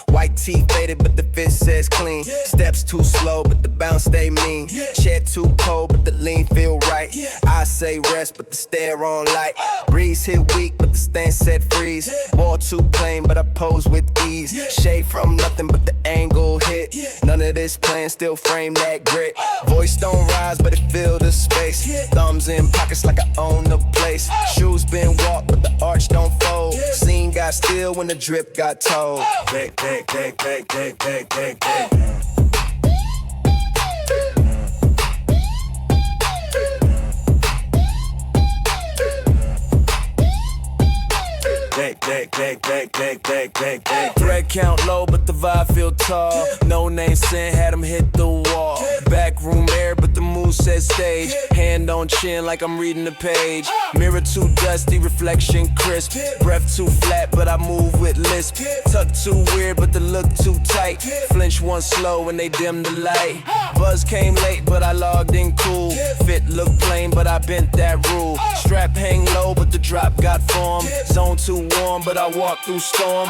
White tee faded, but the fit says clean. Steps too slow, but the bounce stay mean. Chair too cold, but the lean feel right. I say rest, but the stare on light. Breeze hit weak, but the stance said freeze. Ball too plain, but I pose with ease. Shade from nothing, but the angle hit. None of this plan, still frame that grit. Voice don't rise, but it fill the space. Thumbs in pockets like I own the place. Shoes been walked, but the arch don't fold. Scene got still when the drip got told. Take. Thread count low, but the vibe feel tall. No name sin, had him hit the wall. Backroom air, but the mood says stage. Hand on chin like I'm reading the page. Mirror too dusty, reflection crisp. Breath too flat, but I move with lisp. Tuck too weird, but the look too tight. Flinch one slow when they dim the light. Buzz came late, but I logged in cool. Fit look plain, but I bent that rule. Strap hang low, but the drop got form. Zone too warm, but I walk through storm.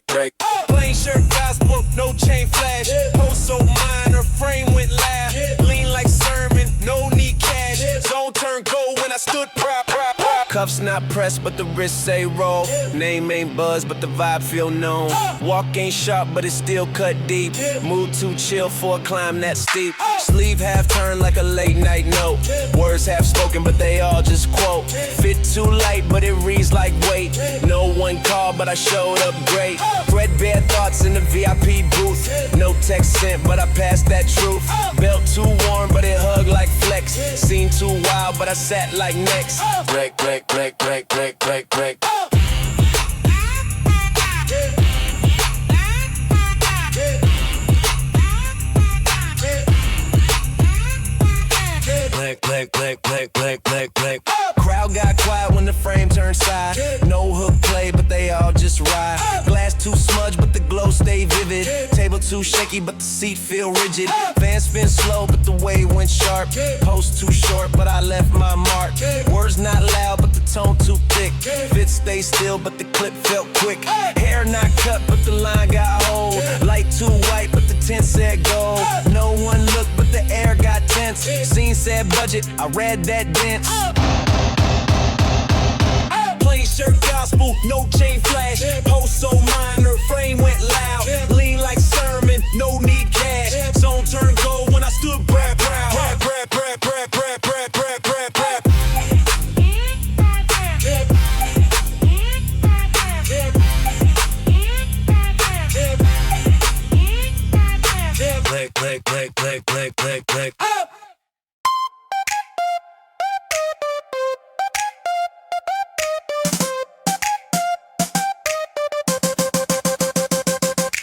Break. Plain shirt, gospel, no chain flash. Post so minor, frame went loud. Lean like sermon, no need cash. Zone turn gold when I stood prop. Cuffs not pressed, but the wrist say roll. Name ain't buzz, but the vibe feel known. Walk ain't sharp, but it still cut deep. Mood too chill for a climb that steep. Sleeve half turned like a late night note. Words half spoken, but they all just quote. Fit too light, but it reads like weight. No one called, but I showed up great. Threadbare thoughts in the VIP booth. No text sent, but I passed that truth. Belt too warm, but it hugged like flex. Scene too wild, but I sat like next. Break. Crowd got quiet when the frame turned side. No hook play, but they all just ride. Glass too smudged, but the glow stay vivid. Table too shaky, but the seat feel rigid. Fan spin slow, but the wave went sharp. Post too short, but I left my mark. Words not loud, but the tone too thick. Fit stay still, but the clip felt quick. Hair not cut, but the line got hold. Light too white, but the tint said gold. No one looked, but the air got tense. Scene said budget, I read that dense. Plain shirt gospel, no chain flash. Post so minor, frame went loud. Lean like sermon, no need cash. Zone turn gold when I stood proud. Click.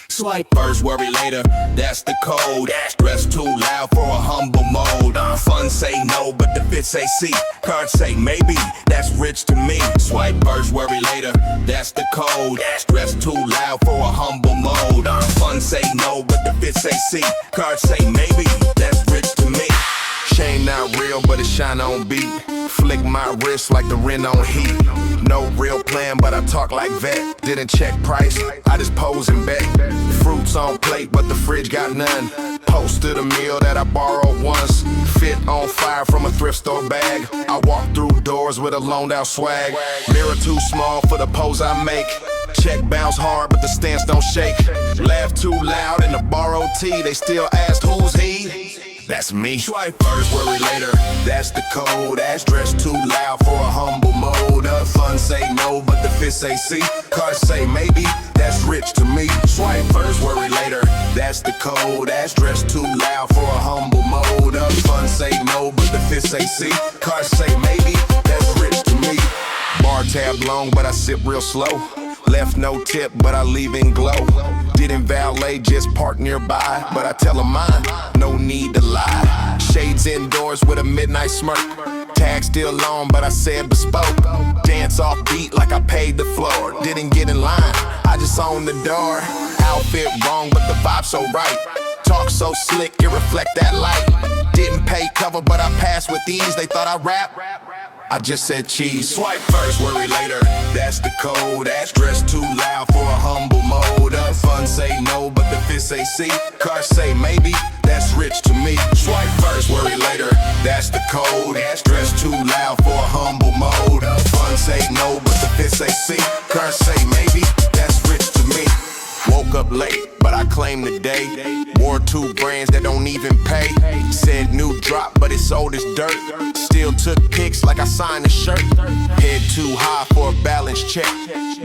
Swipe first, worry later, that's the code. Dress too loud for a humble mode. Fun say no, but the fit say see. Cards say maybe, that's rich to me. Swipe first, worry later, that's the code. Dress too loud for a humble mode. Fun say no, but the fit say see. Cards say maybe, that's rich to me. Chain not real, but it shine on beat. Flick my wrist like the Ren on heat. No real plan, but I talk like vet. Didn't check price, I just pose and bet. Fruits on plate, but the fridge got none. Posted a meal that I borrowed once. Fit on fire from a thrift store bag. I walk through doors with a loaned out swag. Mirror too small for the pose I make. Check bounce hard, but the stance don't shake. Laugh too loud in the borrowed tee. They still ask who's he? That's me. Swipe first, worry later, that's the code. Ass dressed too loud for a humble mode. Fun say no, but the fit say see. Cards say maybe, that's rich to me. Swipe first, worry later, that's the code. Ass dressed too loud for a humble mode. Fun say no, but the fit say see. Cards say maybe, that's rich to me. Bar tab long, but I sip real slow. Left no tip, but I leave in glow. Didn't valet, just park nearby. But I tell 'em mine, no need to lie. Shades indoors with a midnight smirk. tag still on, but I said bespoke. Dance off beat like I paid the floor. Didn't get in line, I just owned the door. Outfit wrong, but the vibe so right. Talk so slick, it reflect that light. Didn't pay cover, but I passed with ease. They thought I rap, I just said cheese. Swipe first, worry later, that's the code. Ass dressed too loud for a humble mode. Fun say no, but the fist say see. Cars say maybe, that's rich to me. Swipe first, worry later, that's the code. Ass dressed too loud for a humble mode. Fun say no, but the fist say see. Cars say maybe, that's rich to me. Woke up late, but I claim the day. Wore 2 brands that don't even pay. Said new drop, but it's old as dirt. Still took pics like I signed a shirt. Head too high for a balance check.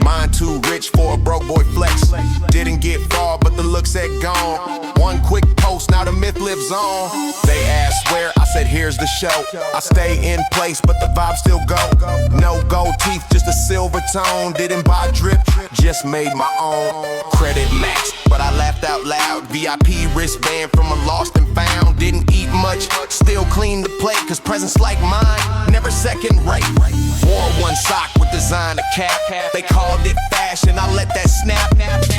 Mind too rich for a broke boy flex. Didn't get far, but the looks had gone. One quick post, now the myth lives on. They asked where, I said here's the show. I stay in place, but the vibe still go. No gold teeth, just a silver tone. Didn't buy drip, just made my own. Credit max, but I laughed out loud. VIP wristband from a lost and found. Didn't eat much, still clean the plate. Cause presents like mine, never second rate. Wore one sock with designer cap. They called it fashion, I let that snap.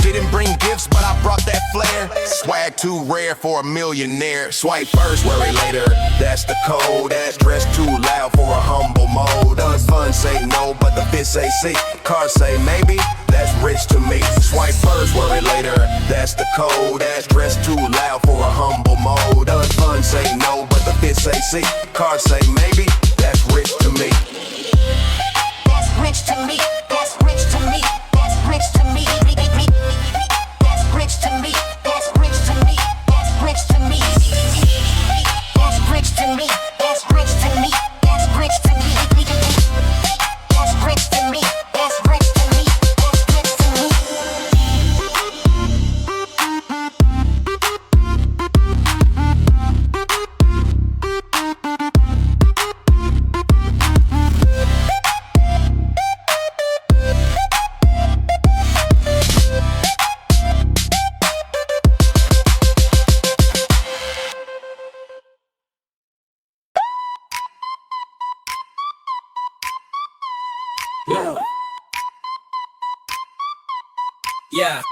Didn't bring gifts, but I brought that flair. Swag too rare for a millionaire. Swipe first, worry later, that's the code. Ass dressed too loud for a humble mode. Fun say no, but the fist say see. Cars say maybe, that's rich to me. Swipe first, worry later, that's the code. Ass dressed too loud for a humble mode. Fun say no, but the fist say see. Cars say maybe, that's rich to me. That's rich to me. That's rich to me. That's rich to me. That's rich to me. That's rich to me. That's rich to me. That's rich to me. That's rich to me. That's rich to me. That's rich to me. That's rich to me. That's rich to me. Yeah.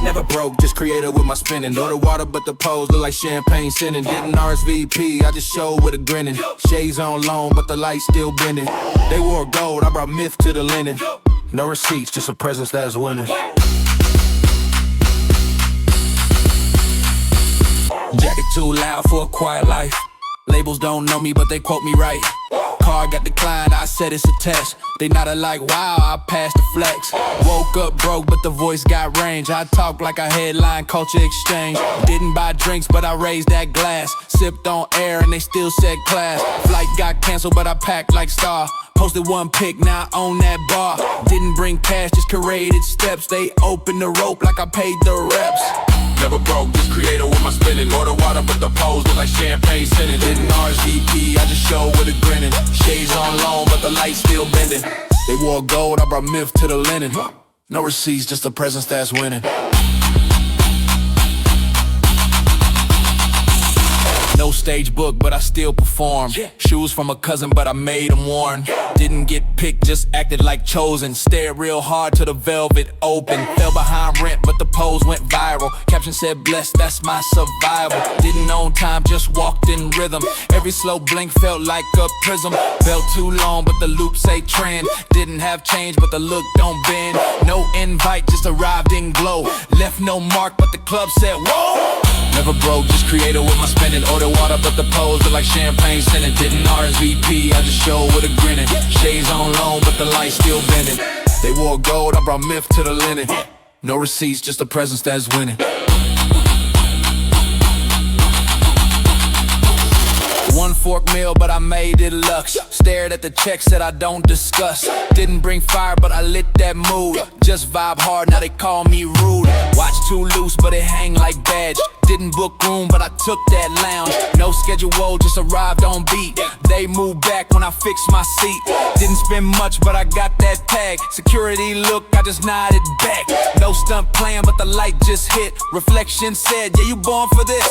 Never broke, just creative with my spinning. Order water, but the pose look like champagne sinning. Didn't RSVP, I just showed with a grinning. Shades on loan, but the light still bending. They wore gold, I brought myth to the linen. No receipts, just a presence that's winning. Jacket too loud for a quiet life. Labels don't know me, but they quote me right. Car got declined, I said it's a test. They not alike, wow, I passed the flex. Woke up broke, but the voice got range. I talk like a headline, culture exchange. Didn't buy drinks, but I raised that glass. Sipped on air and they still said class. Flight got canceled, but I packed like Star. Posted one pic, now I own that bar. Didn't bring cash, just curated steps. They opened the rope like I paid the reps. Never broke, just creative with my spinning. Order water, but the pose look like champagne sinning. Didn't RSVP, I just showed with a grinning. Shades on loan, but the light still bending. They wore gold, I brought myth to the linen. No receipts, just a presence that's winning. No stage book, but I still perform. Shoes from a cousin, but I made them worn. Didn't get picked, just acted like chosen. Stared real hard till the velvet opened. Fell behind rent, but the pose went viral. Caption said blessed, that's my survival. Didn't own time, just walked in rhythm. Every slow blink felt like a prism. Belt too long, but the loop say trend. Didn't have change, but the look don't bend. No invite, just arrived in glow. Left no mark, but the club said whoa. Never broke, just creative with my spending. Order water, but the pose look like champagne sinning. Didn't RSVP, I just showed with a grinning. Shades on loan, but the light still bending. They wore gold, I brought myth to the linen. No receipts, just a presence that's winning. One fork meal, but I made it Luxe. Stared at the check, said I don't discuss. Didn't bring fire, but I lit that mood. Just vibe hard, now they call me rude. Watch too loose, but it hang like badge. Didn't book room, but I took that lounge. No schedule, just arrived on beat. They moved back when I fixed my seat. Didn't spend much, but I got that tag. Security look, I just nodded back. No stunt playing, but the light just hit. Reflection said, yeah, you born for this.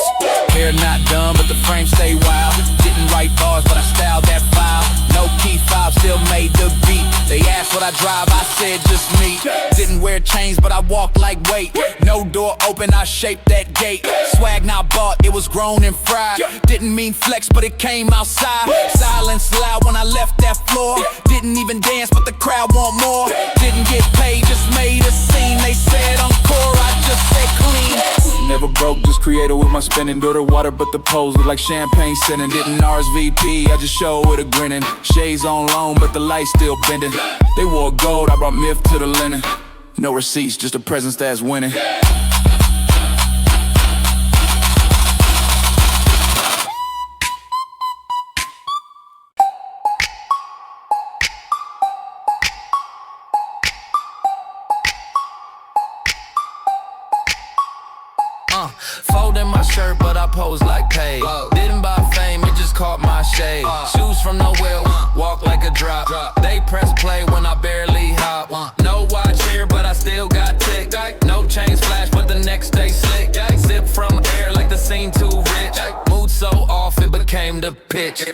Hair not done, but the frame stay wild. Didn't write bars, but I styled that file. No key fob, still made the beat. They asked what I drive, I said just me. Didn't wear chains, but I walk like weight. No door open, I shaped that gate. Swag not bought, it was grown and fried. Didn't mean flex, but it came outside. Silence loud when I left that floor. Didn't even dance, but the crowd want more. Didn't get paid, just made a scene. They said encore, I just said clean. Never broke, just creator with my spinning. Door to water, but the pose look like champagne sitting. Didn't RSVP, I just show with a grinning. Shades on loan, but the light still bending. They wore gold, I brought myth to the linen. No receipts, just a presence that's winning. Folding my shirt, but I pose like paid. Didn't buy fame, it just caught my shade. Shoes from nowhere, walk like a drop. They press play when I barely hop. No watch here, but I still got tick. No chains flash, but the next day slick. Zip from air like the scene too rich. Mood so off, it became the pitch.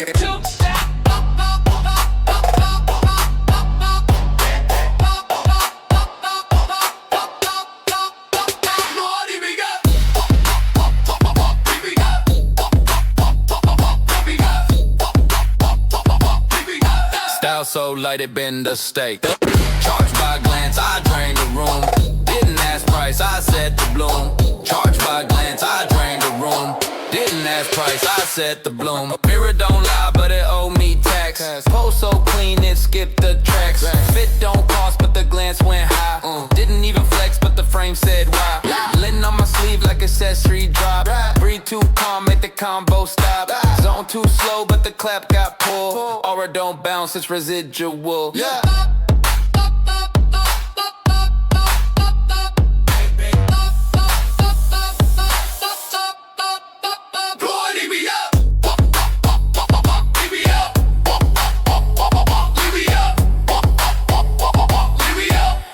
So light it been the stake. Charged by glance, I drained the room. Didn't ask price, I set the bloom. Charged by glance, I drained the room. Didn't ask price, I set the bloom. Mirror don't lie, but it owe me tax. Pose so clean, it skipped the tracks. Fit don't cost, but the glance went high. Didn't even flex, but the frame said why. Linen on my sleeve like accessory drop. Breathe too calm, make the combo stop. Zone too slow, but the clap got pulled. Aura don't bounce, it's residual.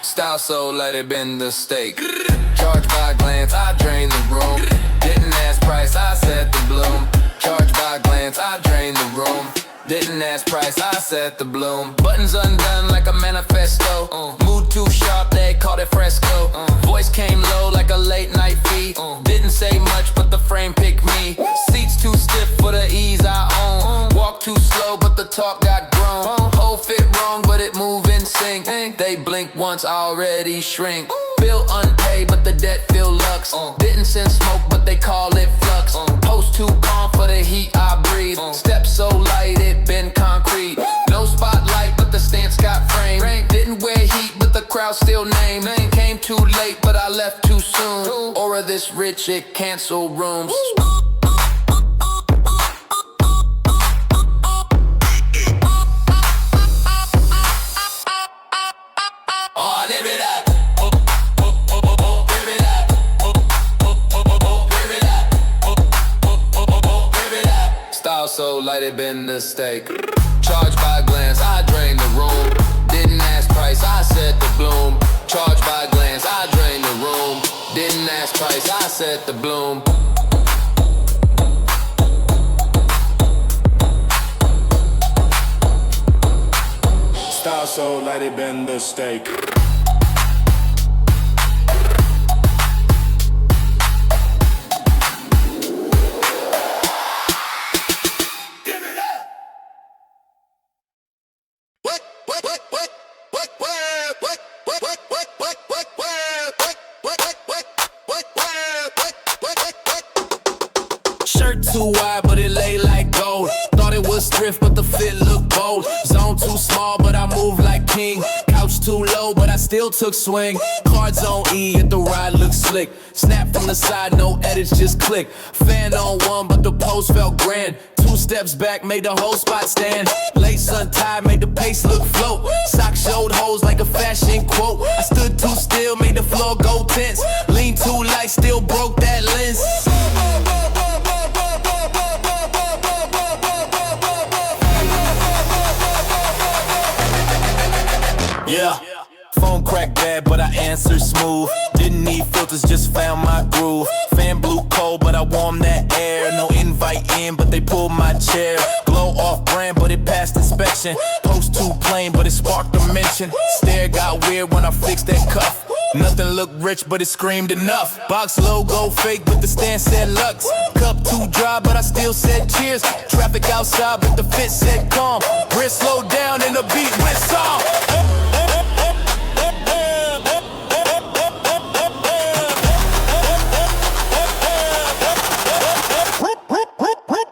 Style so light it been the stake. Charged by glance, I drained the room. Didn't ask price, I set the bloom. Charged by glance, I drained the room. Didn't ask price, I set the bloom. Buttons undone like a manifesto. Mood too sharp, they called it fresco. Voice came low like a late night feed. Didn't say much, but the frame picked me. Seats too stiff for the ease I own. Walk too slow, but the talk got grown. Whole fit wrong, but it move in sync. They blink once, already shrink. Bill unpaid, but the debt feel Luxe. Didn't send smoke, but they call it flux. Post too calm for the heat I breathe. Step so light, it been concrete. No spotlight, but the stance got frame. Didn't wear heat, but the crowd still name. Came too late, but I left too soon. Aura this rich, it cancel rooms. So light it been the stake. Charged by glance, I drained the room. Didn't ask price, I set the bloom. Charged by glance, I drained the room. Didn't ask price, I set the bloom. Style so light it been the stake. Shirt too wide, but it lay like gold. Thought it was thrift, but the fit looked bold. Zone too small, but I move like king. Couch too low, but I still took swing. Cards on E, yet the ride looks slick. Snap from the side, no edits, just click. Fan on one, but the post felt grand. 2 steps back, made the whole spot stand. Lace untied, made the pace look float. Socks showed holes like a fashion quote. I stood too still, made the floor go tense. Lean too light, still broke that lens. Yeah. Phone crack bad, but I answered smooth. Didn't filters, just found my groove. Fan blew cold, but I warmed that air. No invite in, but they pulled my chair. Glow off brand, but it passed inspection. Post too plain, but it sparked a mention. Stare got weird when I fixed that cuff. Nothing looked rich, but it screamed enough. Box logo fake, but the stand said Luxe. Cup too dry, but I still said cheers. Traffic outside, but the fit said calm. Wrist slowed down and the beat went soft.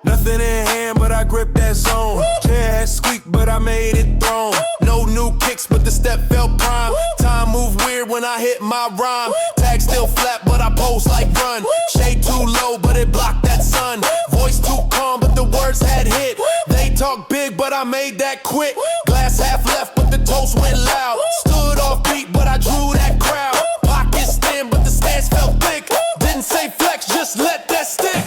Nothing in hand, but I gripped that zone. Chair had squeaked, but I made it thrown. No new kicks, but the step felt prime. Time moved weird when I hit my rhyme. Tag still flat, but I pose like run. Shade too low, but it blocked that sun. Voice too calm, but the words had hit. They talk big, but I made that quick. Glass half left, but the toast went loud. Stood off beat, but I drew that crowd. Pockets thin, but the stance felt thick. Didn't say flex, just let that stick.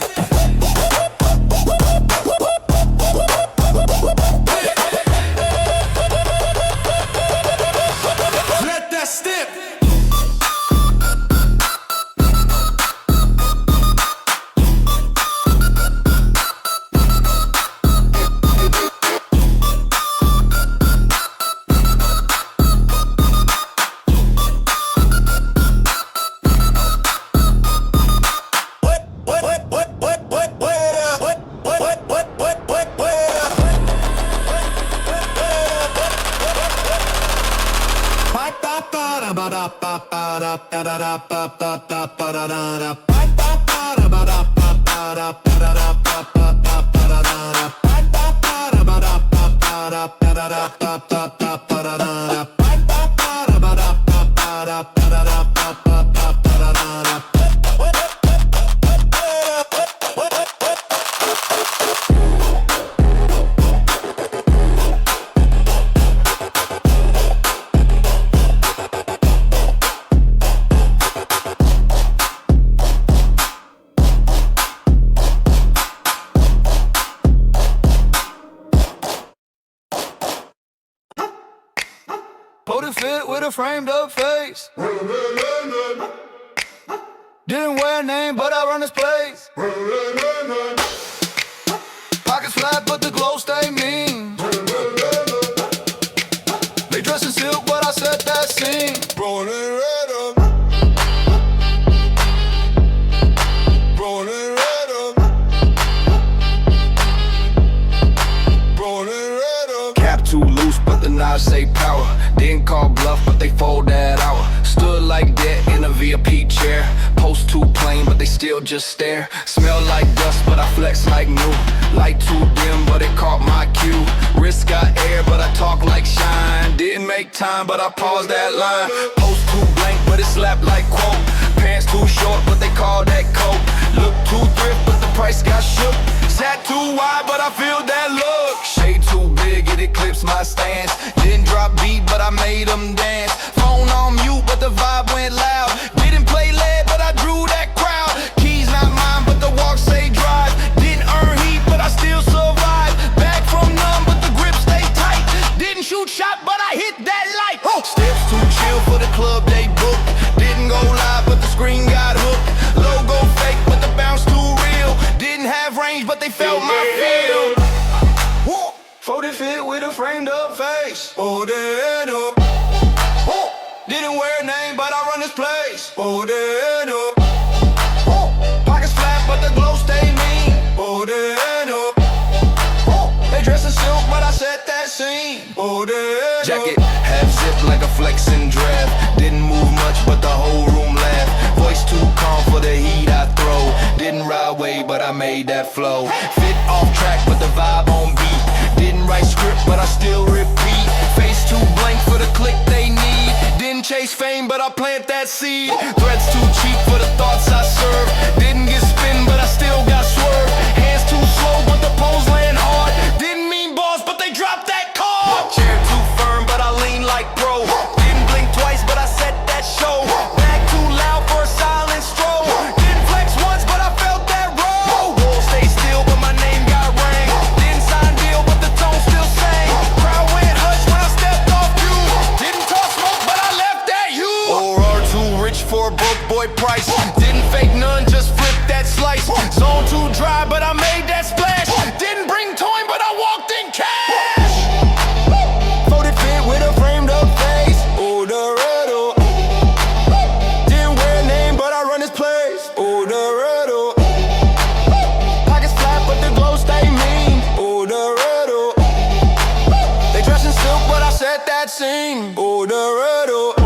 Fit with a framed up face. Didn't wear a name, but I run this place. Pockets flat, but the glow stay mean. They dress in silk, but I set that scene. Rolling red up. Rolling red up. Rolling red up. Cap too loose, but the knives say power. Didn't call bluff, but they fold that out. Stood like that in a VIP chair. Post too plain, but they still just stare. Smell like dust, but I flex like new. Light too dim, but it caught my cue. Wrist got air, but I talk like shine. Didn't make time, but I paused that line. Post too blank, but it slapped like quote. Pants too short, but they call that coat. Look too thrift, but the price got shook. Sat too wide, but I feel that look. Shade too big, it eclipsed my stance. Didn't drop beat, but I made them dance. Phone on mute, but the vibe went loud. Didn't play lead, but I drew that crowd. Keys not mine, but the walk say drive. Didn't earn heat, but I still survive. Back from none, but the grip stay tight. Didn't shoot shot, but I hit that light. Steps too chill for the club they booked. Didn't go live, but the screen got hooked. Logo fake, but the bounce too real. Didn't have range, but they felt my feel. Folded fit with a framed up face. Hold it up. Didn't wear a name, but I run this place. Hold it up. Pockets flat, but the glow stay mean. Hold it up. They dress in silk, but I set that scene. Hold it up. Jacket half zipped like a flexing draft. Didn't move much, but the whole room laughed. Voice too calm for the heat I throw. Didn't ride way, but I made that flow. Fit off track, but the vibe on beat. Didn't write script, but I still repeat. Face too blank for the click they need. Didn't chase fame, but I plant that seed. Threats too cheap for the thoughts I serve. Didn't get spin, but I still got swerve. Hands too slow, but the poles land hard. Didn't mean balls, but they dropped that card. Chair too firm, but I lean like pro. Didn't blink twice, but I set that show. Back too loud for a silent stroll. Didn't flex once, but I felt that roll. Wall stay still, but my name got rang. Didn't sign deal, but the tone still sang. Crowd went hush when I stepped off you. Didn't talk smoke, but I left that you. Or too rich for a broke boy. Lloyd Price. Didn't fake none, just flip that slice. Zone too dry, but I made that splash. Didn't bring toy, but I walked in cash. Folded fit with a framed up face. Odorado. Didn't wear a name, but I run this place. Odorado. Pockets flat, but the glow stay mean. Odorado. They dress in silk, but I set that scene. Odorado.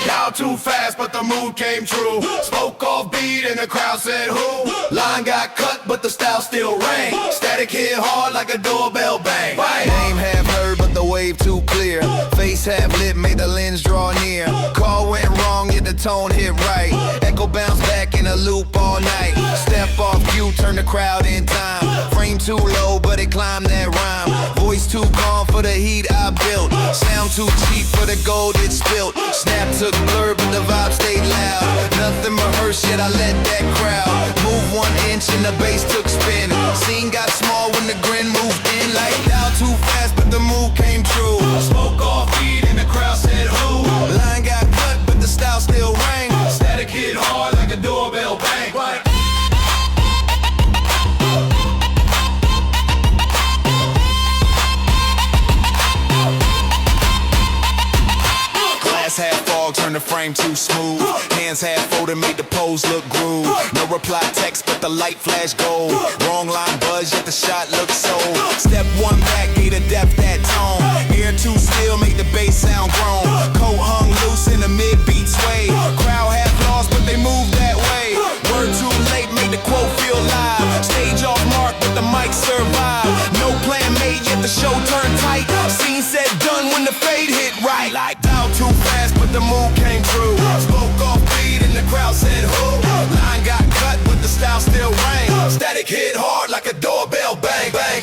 Y'all too fast, but the mood came true. Spoke off beat and the crowd said who? Line got cut, but the style still rang. Static hit hard like a doorbell bang. Bang. Name half heard, but the wave too clear. Face half lit, made the lens draw near. Call went wrong, yet the tone hit right. Echo bounce back in a loop all night. Step off cue, turn the crowd in time. Frame too low, but it climbed that rhyme. Voice too calm for the heat I built. Sound too cheap for the gold it spilt. Snap took blur, but the vibe stayed loud. Nothing rehearsed, yet I let that crowd move 1 inch and the bass took spin. Scene got small when the grin moved in. Like down too fast, but the move came true. Spoke off beat and the crowd said who? Line got cut, but the style still rang. Static hit hard like a doorbell bang. Bang. Glass half fog, turn the frame too smooth. Hands half folded, made the pose look groove. No reply text, but the light flash gold. Wrong line buzz, yet the shot looked sold. Step one back, gave the depth that tone. Air too still, made the bass sound grown. Coat hung loose in the mid-beat sway. Crowd half lost, but they moved that way. Word too late, made the quote feel live. Stage off mark, but the mic survived. No plan made, yet the show turned tight. Scene said done when the fade hit right. Like down too fast, but the move came true. Spoke off beat and the crowd said who? Line got cut, but the style still rang. Static hit hard like a doorbell bang bang.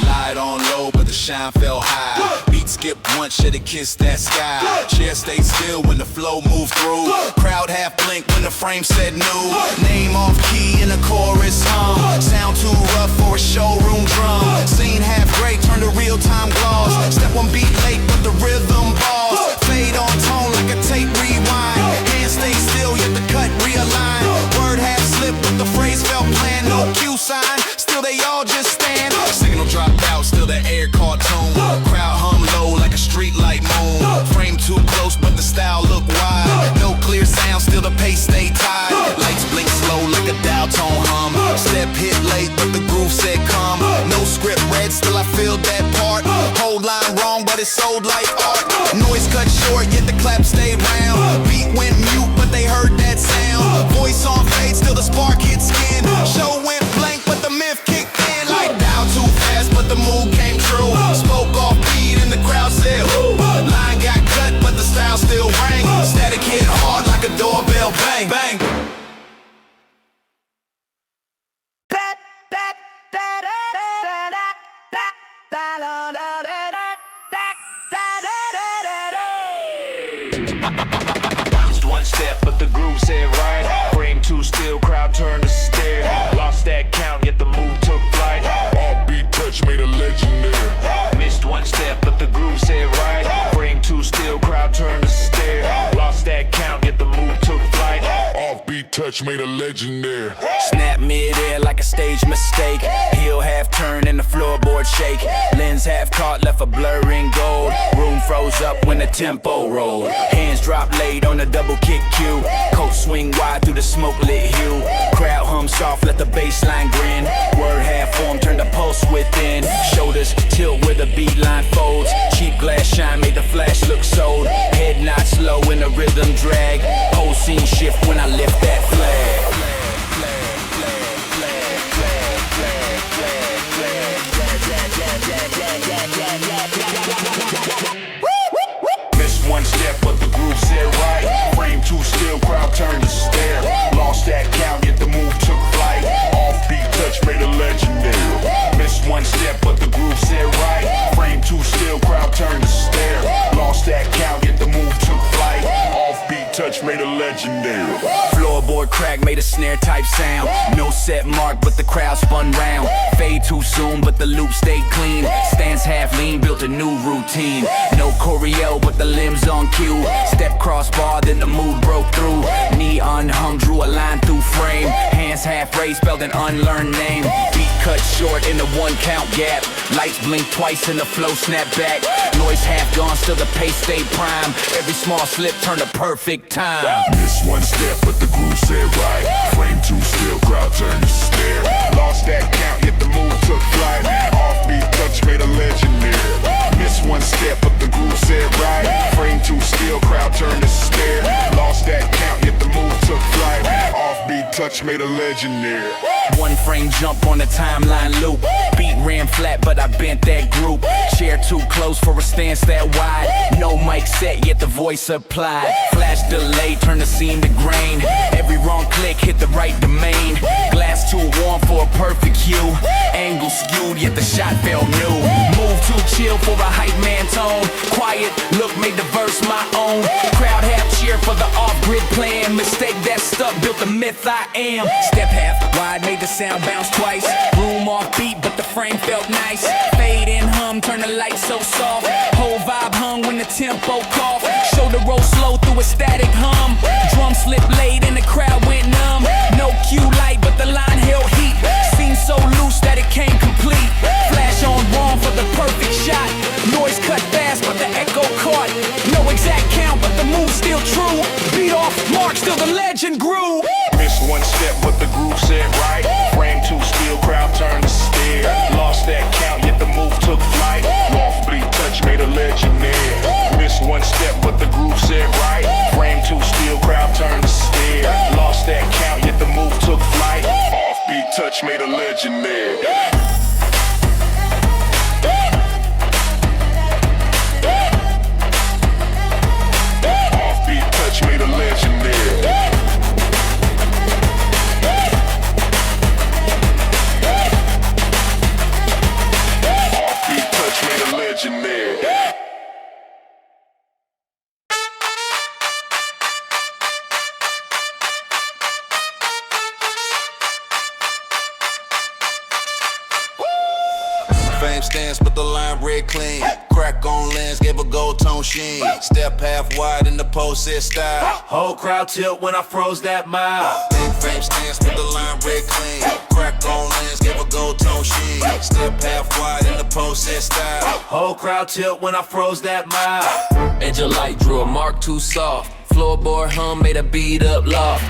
Light on low, but the shine fell high. Beat skipped once, should've kissed that sky. Chair stayed still when the flow moved through. Crowd half blinked when the frame said new. Name off key in the chorus hum. Sound too rough for a showroom drum. Scene half great, turn to real-time gloss. Step one beat late, but the rhythm balls. Fade on tone like a tape rewind. Hands stay still, yet the cut realign. Word half slip, but the phrase felt planned. No cue sign, still they all just stand. Signal dropped out, still the air caught tone. Crowd hum low like a street light moon. Frame too close, but the style look wide. No clear sound, still the pace stay tied. Lights blink slow like a dial tone hum. Step hit late, but the groove said come. No script read, still I feel that part. Whole line wrong, but it's sold like art. Noise cut short, yet the clap stayed round. Beat went mute, but they heard that sound. Voice on fade, still the spark hit skin. Show went blank, but the myth kicked in. Like down too fast, but the move came true. Spoke off beat and the crowd said who? Line got cut, but the style still rang. Static hit hard like a doorbell bang bang. Just one step, but the groove said right. Frame too still, crowd turned to stare. Lost that count, yet the move took flight. Offbeat touch made a legendary. Missed one step, but the groove said right. Frame too still, crowd turned to stare. Lost that count, yet the move took flight. Offbeat touch made a legendary. Snap mid-air like a stage mistake. Heel half turn and the floorboard shake. Lens half caught, left a blur in gold. Room froze up when the tempo rolled. Hands drop late on the double kick cue. Coat swing wide through the smoke lit hue. Crowd hum soft, let the baseline grin. Word half form, turn the pulse within. Shoulders tilt where the beat line folds. Cheap glass shine made the flash look sold. Head nod slow in the rhythm drag. Whole scene shift when I lift that flag. Woo! touch made a legendary. Floorboard crack made a snare type sound. No set mark, but the crowd spun round. Fade too soon, but the loop stayed clean. Stance half lean, built a new routine. No choreo, but the limbs on cue. Step crossbar, then the mood broke through. Knee unhung, drew a line through frame. Hands half raised, spelled an unlearned name. Beat cut short in the one count gap. Lights blink twice and the flow snap back. Noise half gone, still the pace stayed prime. Every small slip turned to perfect time. Missed one step, but the groove said right. Frame too still, crowd turned to stare. Lost that count, yet the move took flight. Offbeat touch made a legendary. Missed one step, but the groove said right. Frame too still, crowd turned to stare. Lost that count, yet the move took flight. Offbeat touch made a legendary. One frame jump on the timeline loop. Beat ran flat, but I bent that group. Chair too close for a stance that wide. No mic set, yet the voice applied. Flash delay, turn the scene to grain. Every wrong click hit the right domain. Glass too warm for a perfect hue. Angle skewed, yet the shot felt new. Move too chill for a hype man tone. Quiet look made the verse my own. Crowd half cheer for the off-grid plan. Mistake that stuck, built the myth I am. Step half wide, made the sound bounce twice. Room off beat, but the frame felt nice. Fade and hum, turn the lights so soft. Whole vibe hung when the tempo coughed. Shoulder roll slow through a static hum. Drum slip late and the crowd went numb. No cue light, but the line held heat. Seemed so loose that it came complete. Flash on wrong for the perfect shot. Noise cut fast, but the echo caught. No exact count, but the move still true. Beat off mark, still the legend grew. Missed one step, but the groove said right. Frame too still, crowd turned to stare. Lost that count, yet the move took flight. Offbeat touch made a legendary. Missed one step, but the groove said right. Frame too still, crowd turned to stare. Lost that count, yet the move took flight. Offbeat touch made a legendary. Offbeat touch made a legendary. Legendary. Fame stance, but the line red clean. Crack on lens, gave a gold tone sheen. Step half wide in the post set style. Whole crowd tilt when I froze that mile. Big frame stance, but the line red clean. Crack on lens, gave a gold tone sheen. Step half wide in the post set style. Whole crowd tilt when I froze that mile. Edge of light drew a mark too soft. Floorboard hum made a beat up loft.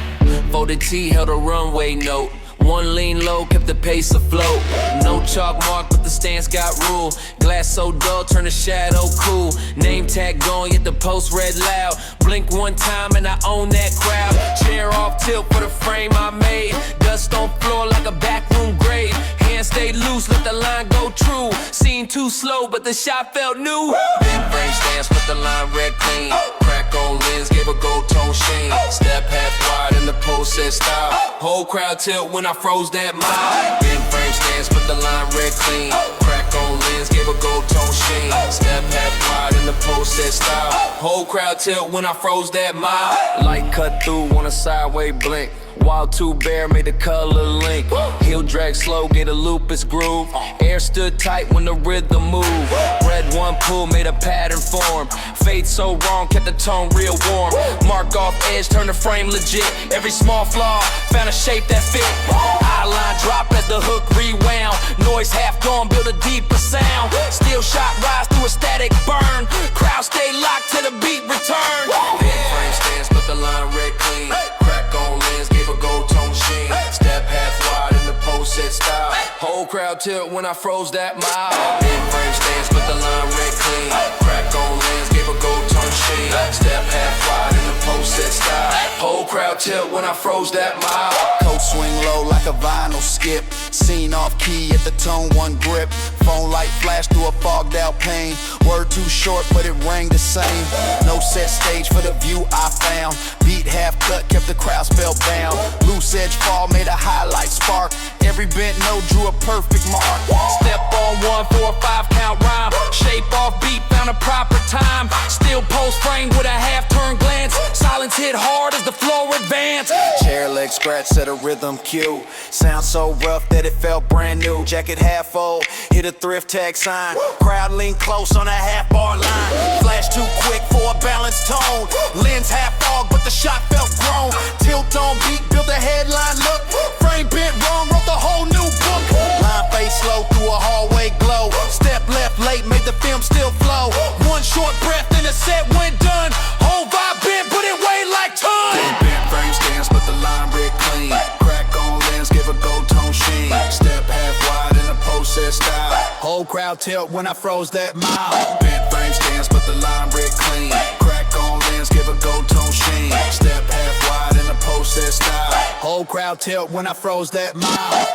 Folded T held a runway note. One lean low, kept the pace afloat. No chalk mark, but the stance got rule. Glass so dull, turn the shadow cool. Name tag gone, yet the post read loud. Blink one time and I own that crowd. Chair off tilt for the frame I made. Dust on floor like a backroom grave. Hands stay loose, let the line go true. Scene too slow, but the shot felt new. Big frame stance, but the line red clean. Crack on lens, gave a gold tone sheen. Step half wide in the post set style. Whole crowd tilt when I froze that mile. Big frame stance, but the line red clean. Crack on lens, gave a gold tone sheen. Step half wide in the post set style. Whole crowd tilt when I froze that mile. Light cut through on a sideway blink. Wild two bear made the color link. Heel drag slow, gave a lupus groove. Air stood tight when the rhythm moved. Red one pull made a pattern form. Fade so wrong, kept the tone real warm. Mark off edge, turn the frame legit. Every small flaw, found a shape that fit. Eyeline drop as the hook rewound. Noise half gone, build a deeper sound. Steel shot rise through a static burn. Crowd stay locked till the beat return. Big frame stance, but the line red clean. Crack on lens, gave a gold tone sheen. Step half wide in the post set style. Whole crowd tilt when I froze that mile. Big frame stance, but the line red clean. Crack on lens, gave a gold tone sheen. Step half wide in the post set style. Whole crowd tilt when I froze that mile. Coat swing low like a vinyl skip. Scene off key at the tone, one grip. Phone light flashed through a fogged out pane. Word too short, but it rang the same. No set stage for the view I found. Beat half cut, kept the crowd spellbound. Loose edge fall made a highlight spark. Every bent note drew a perfect mark. Step on 1 for a 5-count rhyme. Shape off beat, found a proper time. Still post frame with a half-turn glance. Silence hit hard as the floor advanced. Chair leg scratch set a rhythm cue. Sound so rough that it felt brand new. Jacket half fold, hit a thrift tag sign. Crowd lean close on a half-bar line. Flash too quick for a balanced tone. Lens half fog, but the shot felt grown. Tilt on beat, built a headline look. Frame bent wrong, wrote the whole new book. Line face slow through a hallway glow. Step left late, made the film still flow. One short breath and the set went done. Whole vibe bent, put it way like ton. Bent frame stance, but the line break clean. Crack on lens, give a gold tone sheen. Step half wide in a post set style. Whole crowd tilt when I froze that mile. Bent frame stance, but the line break clean. Crack on lens, give a gold tone sheen. Step half wide in a post set style. Whole crowd tilt when I froze that mile.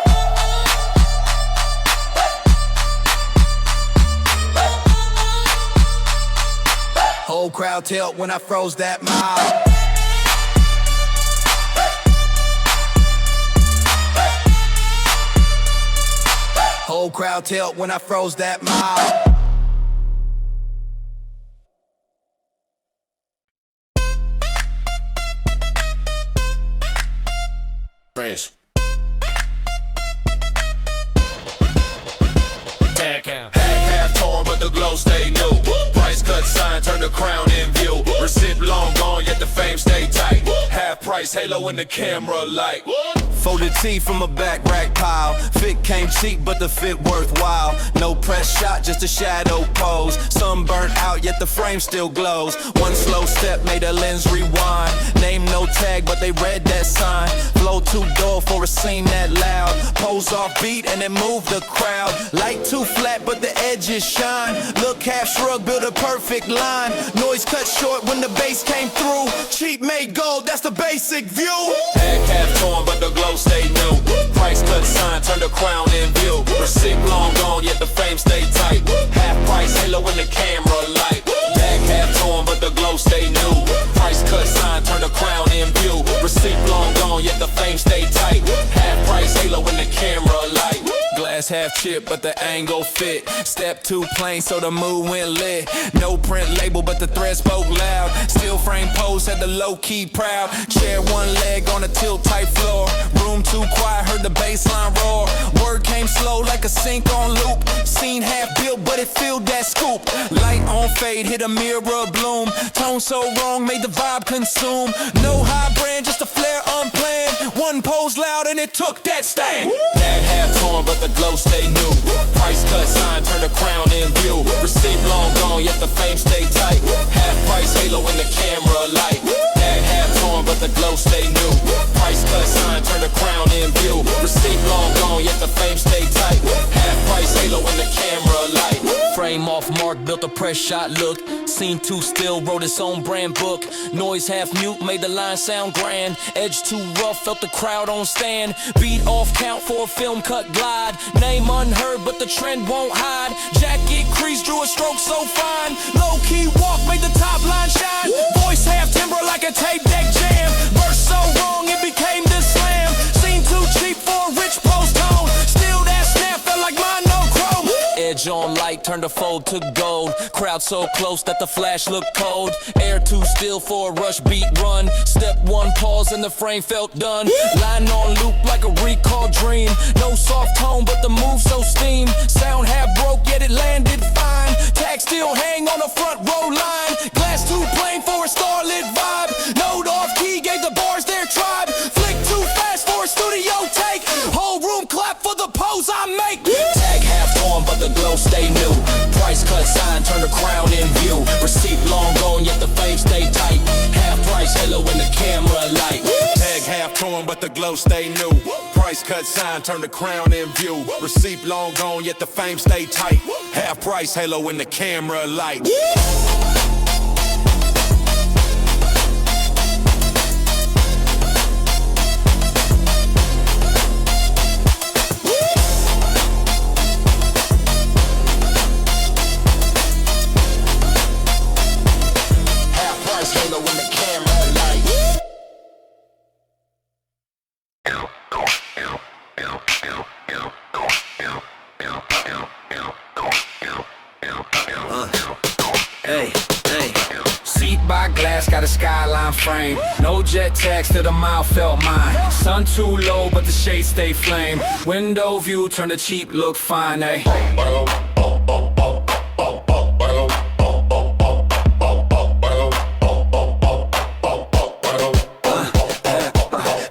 Whole crowd tilt when I froze that mile. Whole crowd tilt when I froze that mile. Fresh. Half torn, but the glow stay new. Price cut sign, turn the crown in view. Receipt long gone, yet the fame stay tight. Half price halo in the camera light. Folded tee from a back rack pile. Fit came cheap, but the fit worthwhile. No press shot, just a shadow pose. Sun burnt out, yet the frame still glows. One slow step made a lens rewind. Name no tag, but they read that sign. Flow too dull for a scene that loud. Pose off beat and then move the crowd. Light too flat, but the edges shine. Look half shrug, build a perfect line. Noise cut short when the bass came through. Cheap made gold, that's the basic view. Half torn, but the glow stay new. Price cut sign, turn the crown in view. Receipt long gone, yet the fame stay tight. Half price halo in the camera light. Bag half torn, but the glow stay new. Price cut sign, turn the crown in view. Receipt long gone, yet the fame stay tight. Half price halo in the camera light. Glass half chip, but the angle fit. Step too plain, so the mood went lit. No print label, but the thread spoke loud. Still frame pose, had the low key proud. Chair one leg on a tilt tight floor. Room too quiet, heard the bassline roar. Word came slow like a sync on loop. Scene half built, but it filled that scoop. Light on fade, hit a mirror bloom. Tone so wrong, made the vibe consume. No high brand, just a flare unplanned. One pose loud and it took that stand. Bag half torn, but the glow stay new. Price cut sign, turn the crown in view. Receipt long gone, yet the fame stay tight. Half price halo in the camera light. Bag half torn, but the glow stay new. Price cut sign, turn the crown in view. Receipt long gone, yet the fame stay tight. Half price halo in the camera light. Frame off mark, built a press shot look. Scene too still, wrote its own brand book. Noise half mute, made the line sound grand. Edge too rough, felt the crowd on stand. Beat off count for a film cut glide. Name unheard, but the trend won't hide. Jacket crease, drew a stroke so fine. Low key walk, made the top line shine. Voice half timbre like a tape deck jam. Verse so wrong, it became this slam. Scene too cheap for a rich post tone. Still that snap felt like monochrome. Edge on light, turned the fold to gold. Crowd so close that the flash looked cold. Air too still for a rush beat run. Step one pause and the frame felt done. Line on loop like a recall dream. No soft tone but the move so steam. Sound half broke yet it landed fine. Tag still hang on the front row line. Glass too plain for a starlit vibe. Note off key gave the bars their tribe. Flick too fast for a studio take. Whole room clap for the pose I make. Tag half torn, but the glow stay new. Price cut sign, turn the crown in view. Receipt long gone, yet the fame stay tight. Half price halo in the camera light. Tag half torn, but the glow stay new. Price cut sign, turn the crown in view. Receipt long gone, yet the fame stay tight. Half price halo in the camera light. glass, got a skyline frame. No jet tags till the mile felt mine. Sun too low, but the shade stay flame. Window view turn the cheap look fine, eh?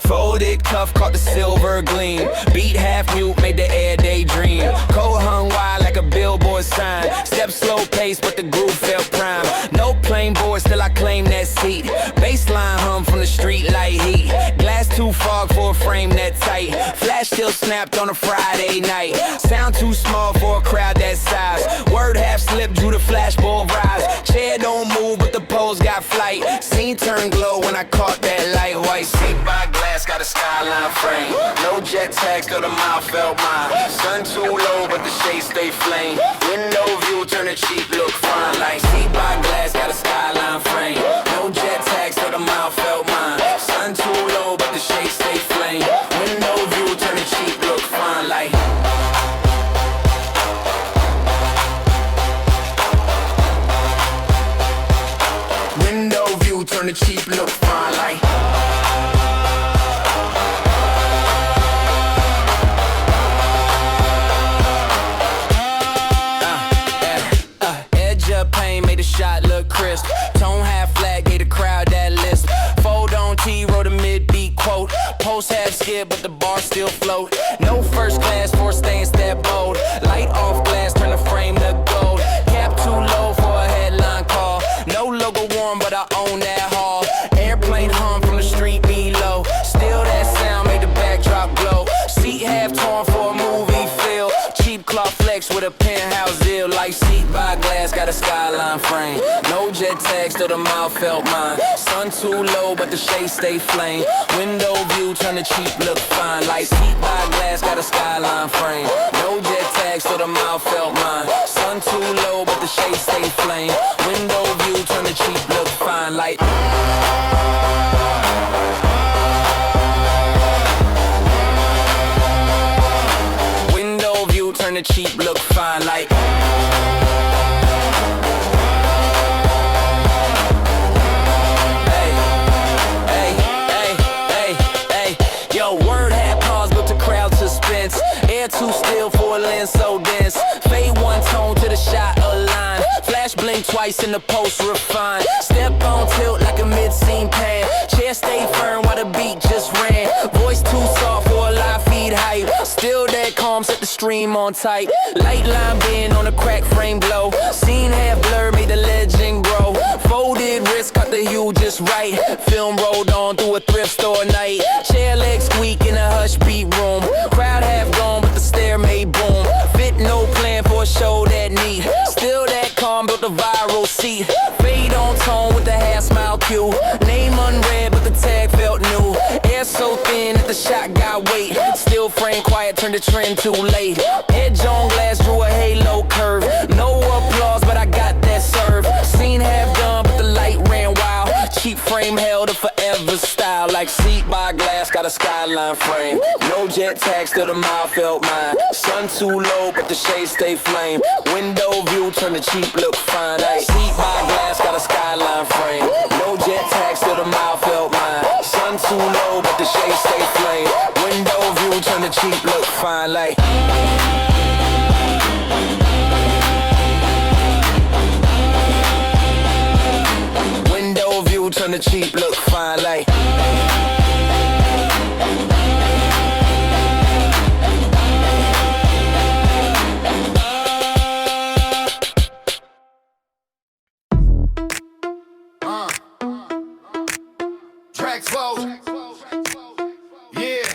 Folded cuff caught the silver gleam. Beat half mute, made the air daydream. Coat hung wide like a billboard sign. Step slow pace, but the groove felt prime. No plain board, still I claim that seat. Baseline hum from the street light heat. Glass too fog for a frame that tight. Flash still snapped on a Friday night. Sound too small for a crowd that size. Word half slip, drew the flashbulb rise. Chair don't move, but the poles got flight. Scene turned glow when I caught that light. White seat by glass, got a skyline frame. No jet tags till the mile felt mine. Sun too low, but the shade stay flame. Window view turn the cheap look fine. Like seat by glass, got a skyline frame. No jet tags till the mile felt mine. Sun too low, but the shade stay flame. Window view turn the cheap look fine. Like window view turn the cheap look fine. Like shot look crisp. Tone half flat, gave the crowd that lisp. Fold on T, wrote a mid-beat quote. Post half skid, but the bar still float. No first class for staying step bold. Light off glass, turn the frame to gold. Cap too low for a headline call. No logo worn, but I own that hall. Airplane hum from the street below. Still that sound made the backdrop glow. Seat half torn for a movie feel. Cheap cloth flex with a penthouse deal. Like seat by glass, got a skyline frame. No jet tags till the mile felt mine. Sun too low, but the shade stay flame. Window view turn the cheap look fine. Like seat by glass, got a skyline frame. No jet tags till the mile felt mine. Sun too low, but the shade stay flame. Window view turn the cheap look fine. Like window view turn the cheap look fine. Like air too still for a lens so dense. Fade one tone to the shot align. Flash blink twice in the post refine. Step on tilt like a mid-scene pan. Chair stay firm while the beat just ran. Voice too soft for a live feed hype. Still that calm, set the stream on tight. Light line bend on a crack frame glow. Scene half blur, made the legend grow. Folded wrist, cut the hue just right. Film rolled on through a thrift store night. Chair leg squeak in a hush beat room. Crowd half gone, but the stare made boom. Fit no plan for a show that neat. Still that calm, built a viral seat. Fade on tone with the half smile cue. Name unread, but the tag felt new. Air so thin that the shot got weight. Still frame quiet, turned the trend too late. Edge on glass, drew a halo curve. No applause, but I got that serve. Scene half done, but the light ran wild. Cheap frame held a forever style. Like seat by glass, got a skyline frame. No jet tags till the mile felt mine. Sun too low, but the shade stay flame. Window view turn the cheap look fine. Like seat by glass, got a skyline frame. No jet tags till the mile felt mine. Sun too low, but the shade stay flame. Window view turn the cheap look fine. Like window view turn the cheap look fine. Like Track 12. Yeah.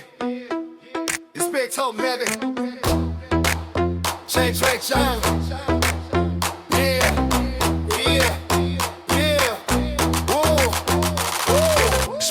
It's Big Toe Mega. Change Drake Young.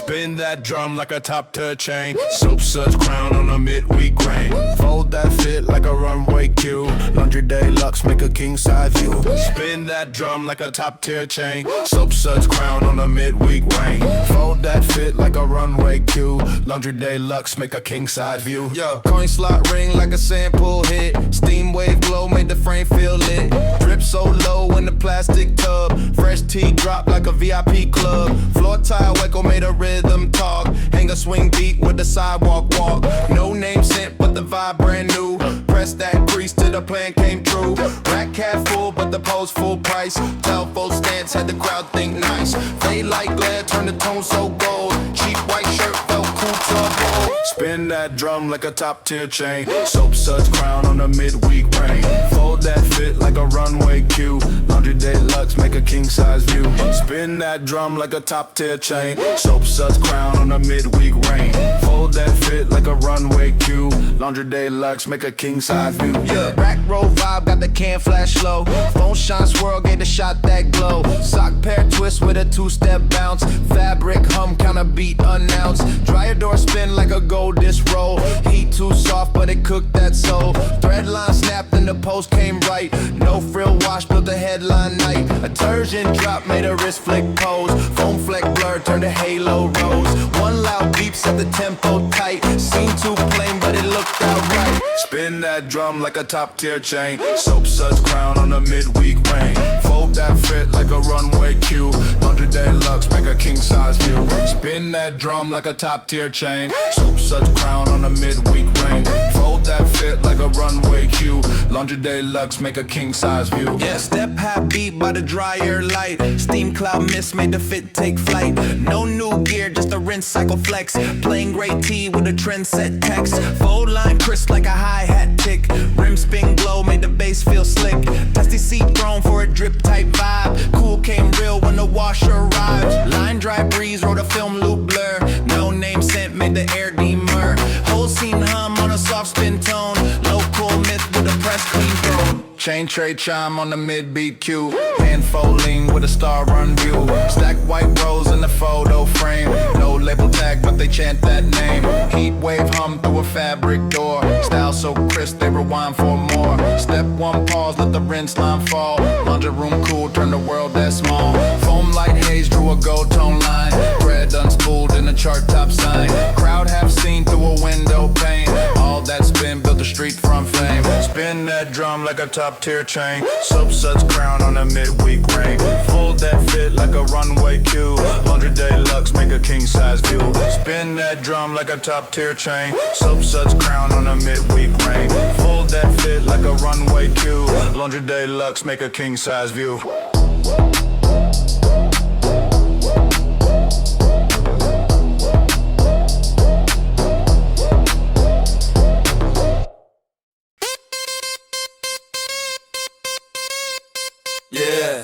Spin that drum like a top tier chain. Soap suds crown on a midweek grain. Fold that fit like a runway cue. Laundry day Luxe, make a king size view. Spin that drum like a top tier chain. Soap suds crown on a midweek rain. Fold that fit like a runway cue. Laundry day Luxe, make a king size view. Yo, coin slot ring like a sand pool hit. Steam wave glow made the frame feel lit. Drip so low in the plastic tub. Fresh tea drop like a VIP club. Floor tile Waco made a rhythm talk. Hang a swing beat with the sidewalk walk. No name sent but the vibe brand new. Press that grease till the plan came true. Rack cat full but the pose full price. Telephone stance had the crowd think nice. Fade like glare turn the tone so gold. Cheap white shirt felt cool to a gold. Spin that drum like a top tier chain. Soap suds crown on a midweek rain. Fold that fit like a runway cue. Laundry day Luxe, make a king size view. Spin that drum like a top tier chain. Soap suds crown on a midweek rain. Fold that fit like a runway cue. Laundry day Luxe, make a king size view. Yeah, rack roll vibe, got the can flash low. Phone shine swirl, gave the shot that glow. Sock pair twist with a two-step bounce. Fabric hum, kinda beat announced. Dryer door spin like a gold disc roll. Heat too soft, but it cooked that soul. Thread line snapped and the post came right. No frill wash, built the headline night. A Turgeon drop made a wrist flick pose. Foam fleck blur turned to halo rose. One loud beep set the tempo tight. Seemed too plain, but it looked alright. Spin that drum like a top tier chain. Soap suds crown on a midweek rain. Fold that fit like a runway cue. Laundry day Luxe, make a king size view. Spin that drum like a top tier chain. Soap suds crown on a midweek rain. Fold that fit like a runway cue. Laundry day Luxe, make a king size view. Yeah, step high beat by the dryer light. Steam cloud mist made the fit take flight. No new gear, just a rinse cycle flex. Plain gray tee with a trend set text. Fold line crisp like a hi-hat tick. Rim spin glow made the bass feel slick. Dusty seat thrown for a drip type vibe. Cool came real when the washer arrived. Line dry breeze wrote a film loop blur. No name sent made the air demur. Whole scene hum on a soft spin tone. Local myth with a press clean throne. Chain tray chime on the mid-beat cue. Hand folding with a star run view. Stack white rose in the photo frame. No label tag but they chant that name. Heat wave hum through a fabric door. Style so crisp they rewind for more. Step one pause, let the rinse line fall. Laundry room cool, turn the world that small. Foam light haze drew a gold tone line. Bread unspooled in a chart top sign. Crowd half seen through a window pane. All that spin built a street front fame. Spin that drum like a top tier chain. Soap suds crown on a midweek rain. Fold that fit like a runway cue. Laundry day Luxe, make a king size view. Spin that drum like a top tier chain. Soap suds crown on a midweek rain. Fold that fit like a runway cue. Laundry day Luxe, make a king size view. Yeah.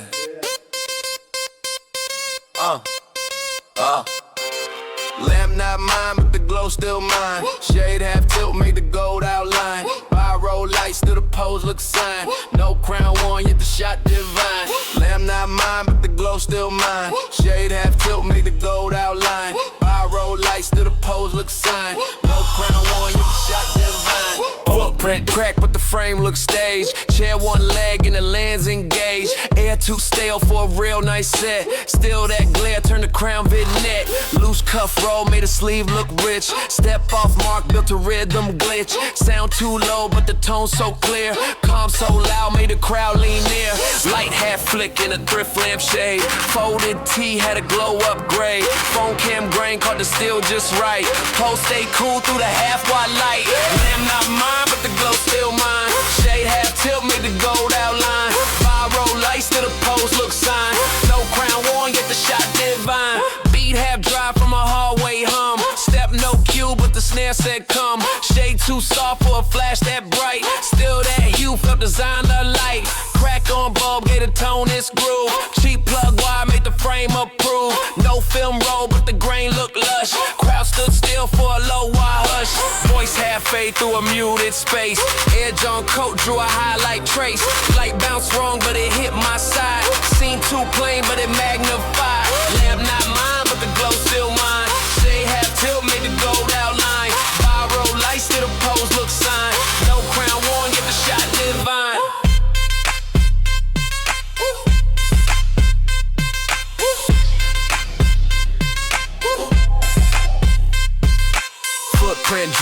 Lamp not mine, but the glow still mine. Shade half tilt, make the gold outline. By-roll lights, still the pose look sign. No crown worn, yet the shot divine. Lamp not mine, but the glow still mine. Shade half tilt, make the gold outline. By-roll lights, still the pose look sign. No crown worn, yet the shot divine. Footprint crack, but the frame looks staged. Chair one leg and the lens engaged. Air too stale for a real nice set. Still that glare, turn the crown vignette. Loose cuff roll, made a sleeve look rich. Step off mark, built a rhythm glitch. Sound too low, but the tone so clear. Calm so loud, made the crowd lean near. Light half flick in a thrift lamp shade. Folded T had a glow upgrade. Phone cam grain caught the steel just right. Post stay cool through the half white light. Lamb not mine, but the glow still mine. Shade half tilt, made the gold outline. By-roll lights to the pose look sign. No crown worn, yet the shot divine. Beat half dry from a hallway hum. Step no cue, but the snare said come. Shade too soft for a flash that bright. Still that hue, felt designer light. Crack on bulb, gave the tone its groove. Cheap plug wire, made the frame approve. No film roll, but the grain look lush. Crowd stood still for a low wire hush. Voice half fade through a muted space. Edge on coat, drew a highlight trace. Light bounced wrong, but it hit my side. Seemed too plain, but it magnified. Lamp not mine, but the glow still mine.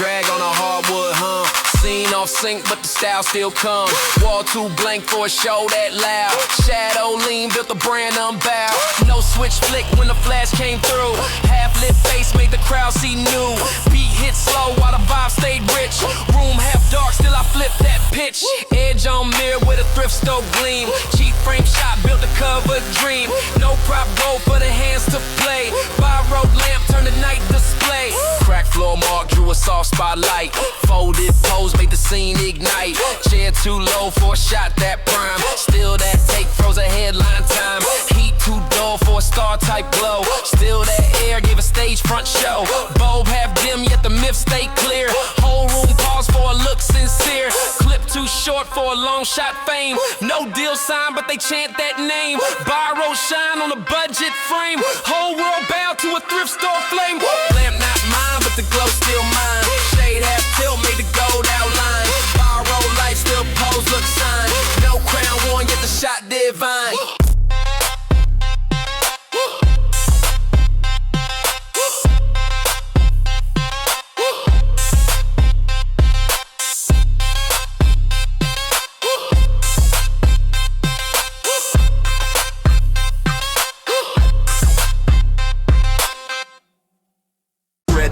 drag on a hardwood hum. Scene off sync, but the style still comes. Wall too blank for a show that loud. Shadow lean, built the brand unbowed. No switch flick when the flash came through. Half lit face made the crowd see new. Beat hit slow while the vibe stayed rich. Room half dark, still I flip that pitch. Edge on mirror with a thrift store gleam. Cheap frame shot, built a cover dream. No prop gold for the hands to play. By road lamp, turn the night display. Crack floor mark, drew a soft spotlight. Folded pose, made the scene ignite. Chair too low for a shot that prime. Still that take froze a headline time. Heat too dull for a star type glow. Still that air gave a stage front show. Bulb half dim yet the myth stay clear. Whole room pause for a look sincere. Clip too short for a long shot fame. No deal sign but they chant that name. Borrow shine on a budget frame. Whole world bound to a thrift store flame. Lamp not mine but the glow still mine. Shade half tilt made the gold outline. Borrow light still pose look sign. No crown worn yet the shot divine.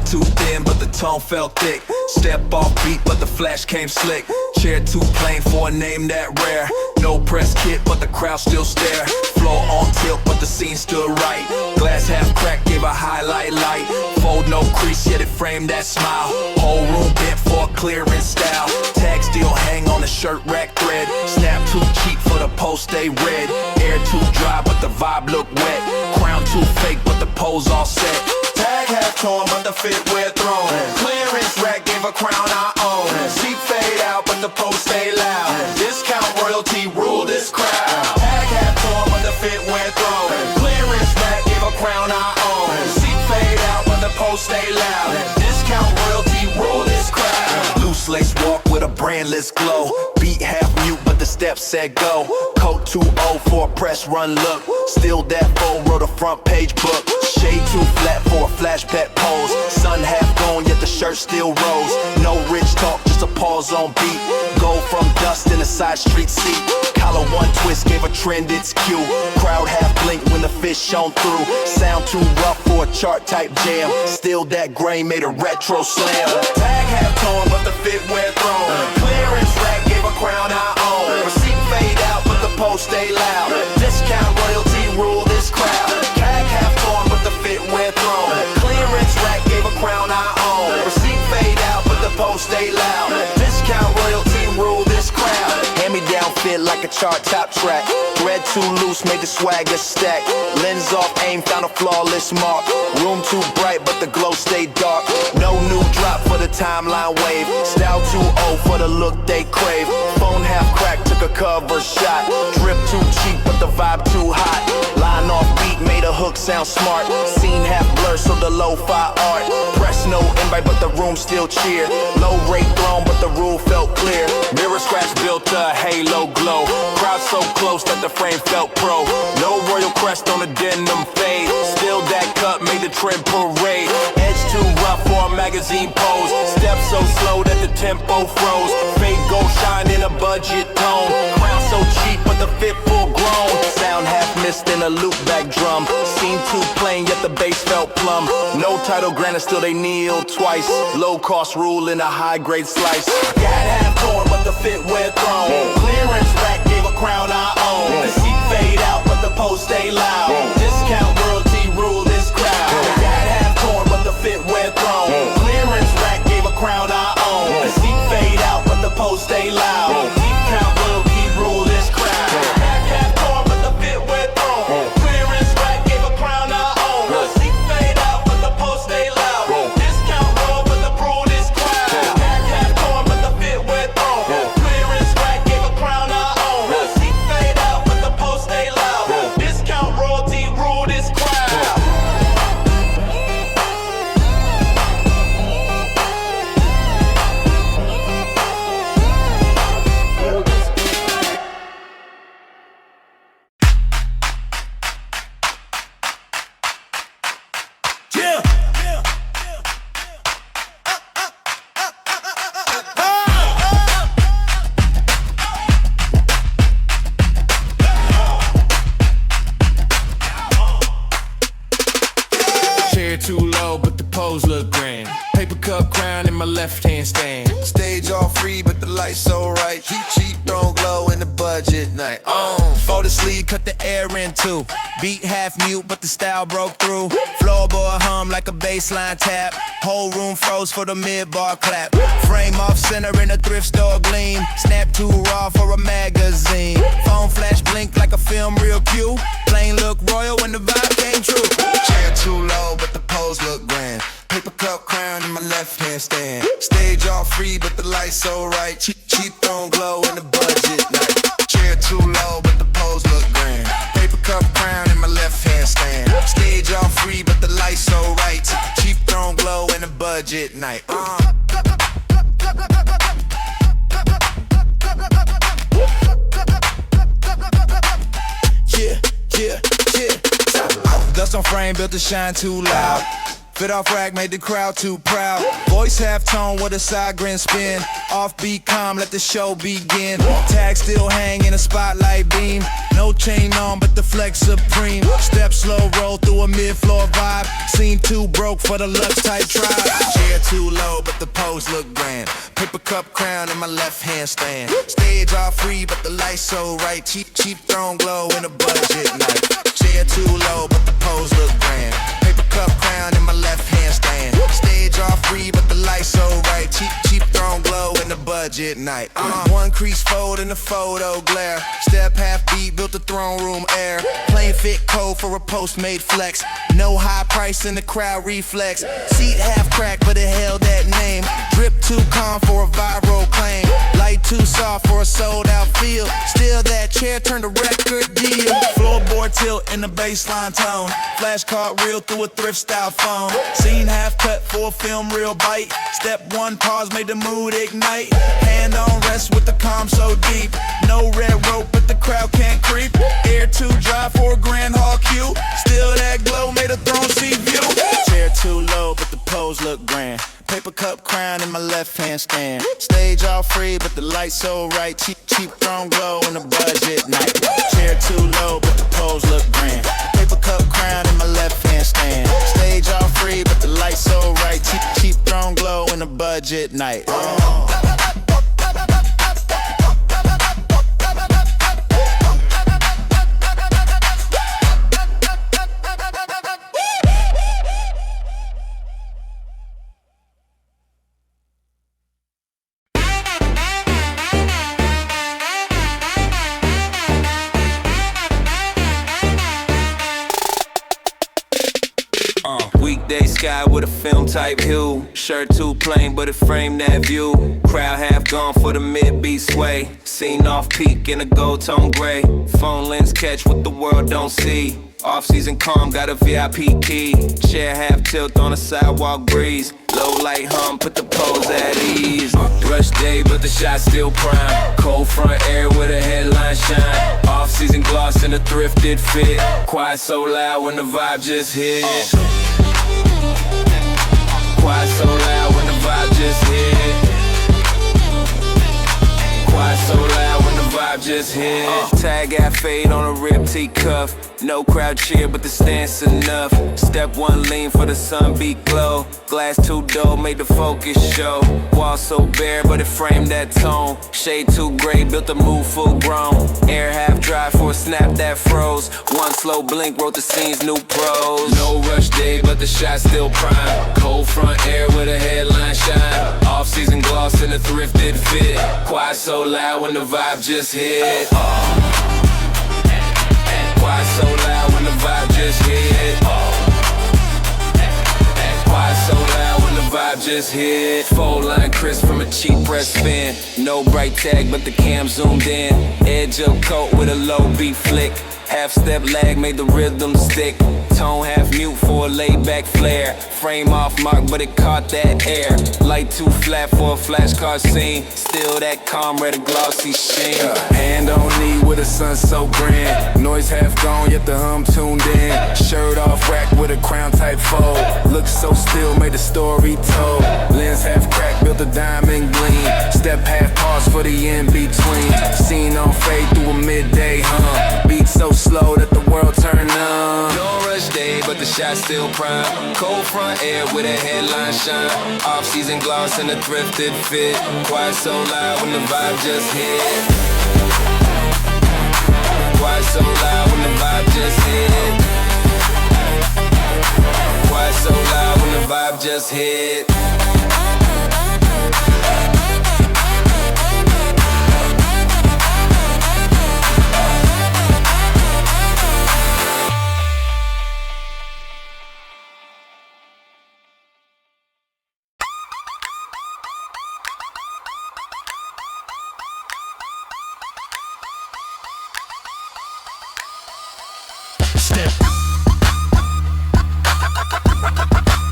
Too thin, but the tone felt thick. Step off beat, but the flash came slick. Chair too plain for a name that rare. No press kit, but the crowd still stare. Floor on tilt, but the scene stood right. Glass half cracked, gave a highlight light. Fold no crease, yet it framed that smile. Whole room bent for a clearance style. Tag still hang on the shirt rack thread. Snap too cheap for the post stay red. Air too dry, but the vibe look wet. Crown too fake, but the pose all set. Tag half torn, but the fit we're thrown. Clearance rack gave a crown I own. Seat fade out, but the post stay loud. Discount royalty rule this crowd. Tag half torn, but the fit we're thrown. Clearance rack gave a crown I own. Seat fade out, but the post stay loud. Discount royalty rule this crowd. Loose lace walk with a brandless glow. Beat half mute, but the steps said go. Coat 2-0 for a press run look. Still that fold, wrote a front page book. Shade too flat for a flash pet pose. Sun half gone, yet the shirt still rose. No rich talk, just a pause on beat. Go from dust in a side street seat. Collar one twist gave a trend its cue. Crowd half blinked when the fish shone through. Sound too rough for a chart type jam. Still that grain made a retro slam. Tag half torn, but the fit we're thrown. Clearance rack gave a crown I own. Receipt fade out, but the post stay loud. Discount royalty rule this crowd. Tag half torn, but the fit we're thrown. Clearance rack gave a crown I own. Receipt fade out, but the post stay loud. Discount royalty rule this crowd. Hand me down fit like a chart top track. Thread too loose made the swagger stack. Lens off aim found a flawless mark. Room too bright but the glow stayed dark. No new drop for the timeline wave. Style too old for the look they crave. Phone half cracked took a cover shot. Drip too cheap but the vibe too hot. Line off beat made a hook sound smart. Scene half blur so the lo-fi art. Press no invite but the room still cheer. Low rate thrown but the rule felt clear. Mirror scratch built a halo glow. Crowd so close that the frame felt pro. No royal crest on the denim fade. Still that cut made the trend parade. Edge too rough for a magazine pose. Step so slow that the tempo froze. Fade gold shine in a budget tone. Crown so cheap but the fit full grown. Sound half missed in a loop back drum. Scene too plain yet the bass felt plumb. No title granted still they kneel twice. Low cost rule in a high grade slice. Got half torn but the fit we're thrown. Clearance rack gave a crown I own. The seat fade out but the post stay loud. Discount royalty rule this crowd. Got half torn but the fit we're thrown. Clearance rack gave a crown I own. The seat fade out but the post stay loud. Discount royalty rule this crowd. Got half torn but the fit we're thrown. Clearance rack gave a crown I own. The seat fade out but the post stay loud. Discount roll but the rule this crowd. Got half torn but the fit we're thrown. Clearance rack gave a crown I own. The seat fade out but the post stay loud. Discount royalty rule this crowd. too low, but the pose look grand. Paper cup crown in my left hand stand. Stage all free, but the lights so right. Cheap, throwing glow in the budget night. Fold the sleeve, cut the air in too. Beat half mute, but the style broke through. Floorboard hum like a baseline tap. Whole room froze for the mid-bar clap. Frame off center in a thrift store gleam. Snap too raw for a magazine. Phone flash blink like a film real cue. Plane look royal when the vibe came true. Chair too low, but the pose look grand. Paper cup crown in my left hand stand. Stage all free, but the lights so right. Cheap throwing glow in the budget night. Chair too low, but the pose look grand. Paper cup crown in my left hand stand. Stage all free, but the lights so right. Cheap throwing glow in the budget night. Dust on frame, built to shine too loud. Fit off rack, made the crowd too proud. Voice half tone with a side grin spin. Offbeat calm, let the show begin. Tag still hang in a spotlight beam. No chain on, but the flex supreme. Step slow, roll through a mid-floor vibe. Scene too broke for the Luxe type tribe. Chair too low, but the pose look grand. Paper cup crown in my left hand stand. Stage all free, but the lights so right. Cheap throwing glow in a budget night. Chair too low, but the pose look grand. Paper cup crown in my left hand stand. Stage all free, but the lights so right. Cheap throwing glow in the budget night. One crease fold in the photo glare. Step half beat, built the throne room air. Plain fit code for a post-made flex. No high price in the crowd reflex. Seat half cracked, but it held that name. Drip too calm for a viral claim. Light too soft for a sold out feel. Still that chair turned a record deal. Floorboard tilt in the baseline tone. Flashcard reel through a thrift style phone. Scene half cut for a film real bite. Step one pause made the mood ignite. Hand on rest with the calm so deep. No red rope but the crowd can't creep. Air too dry for a grand hall cue. Still that glow made a throne seat view. Chair too low but the pose look grand. Paper cup crown in my left hand stand. Stage all free but the lights so right. Cheap throne glow in the budget night. Chair too low but the pose look grand. Paper cup crown in my left hand stand. Stage all free but the lights so right. Cheap throne glow in the budget night. Weekday sky with a film type hue. Shirt too plain but it framed that view. Crowd half gone for the mid-beat sway. Seen off peak in a gold tone gray. Phone lens catch what the world don't see. Off-season calm, got a VIP key. Chair half tilt on a sidewalk breeze. Low light hum, put the pose at ease. Rush day, but the shot still prime. Cold front air with a headline shine. Off-season gloss in a thrifted fit. Quiet so loud when the vibe just hit. Quiet so loud when the vibe just hit. Quiet so loud when the vibe just hit. Tag got fade on a rib tee cuff. No crowd cheer, but the stance enough. Step one lean for the sunbeat glow. Glass too dull, made the focus show. Wall so bare, but it framed that tone. Shade too gray, built the move full grown. Air half dry for a snap that froze. One slow blink, wrote the scene's new pros. No rush day, but the shot still prime. Cold front air with a headline shine. Off-season gloss in a thrifted fit. Quiet so loud when the vibe just hit. Quiet so loud when the vibe just hit. Quiet so loud when the vibe just hit. Full line crisp from a cheap press spin. No bright tag but the cam zoomed in. Edge up coat with a low beat flick. Half step lag made the rhythm stick. Tone half mute for a laid back flare. Frame off mark but it caught that air. Light too flat for a flashcard scene. Still that calm red glossy sheen. Hand on knee with a sun so grand. Noise half gone yet the hum tuned in. Shirt off rack with a crown type fold. Looks so still made the story told. Lens half cracked built a diamond gleam. Step half pause for the in between. Scene on fade through a midday hum. Beat so slow that the world turn on. No rush day, but the shot still prime. Cold front air with a headline shine. Off-season gloss and a thrifted fit. Quiet so loud when the vibe just hit. Quiet so loud when the vibe just hit. Quiet so loud when the vibe just hit. Step.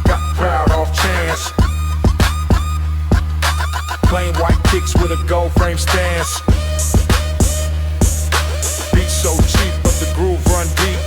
Got crowd off chance. Plain white kicks with a gold frame stance. Beat so cheap, but the groove run deep.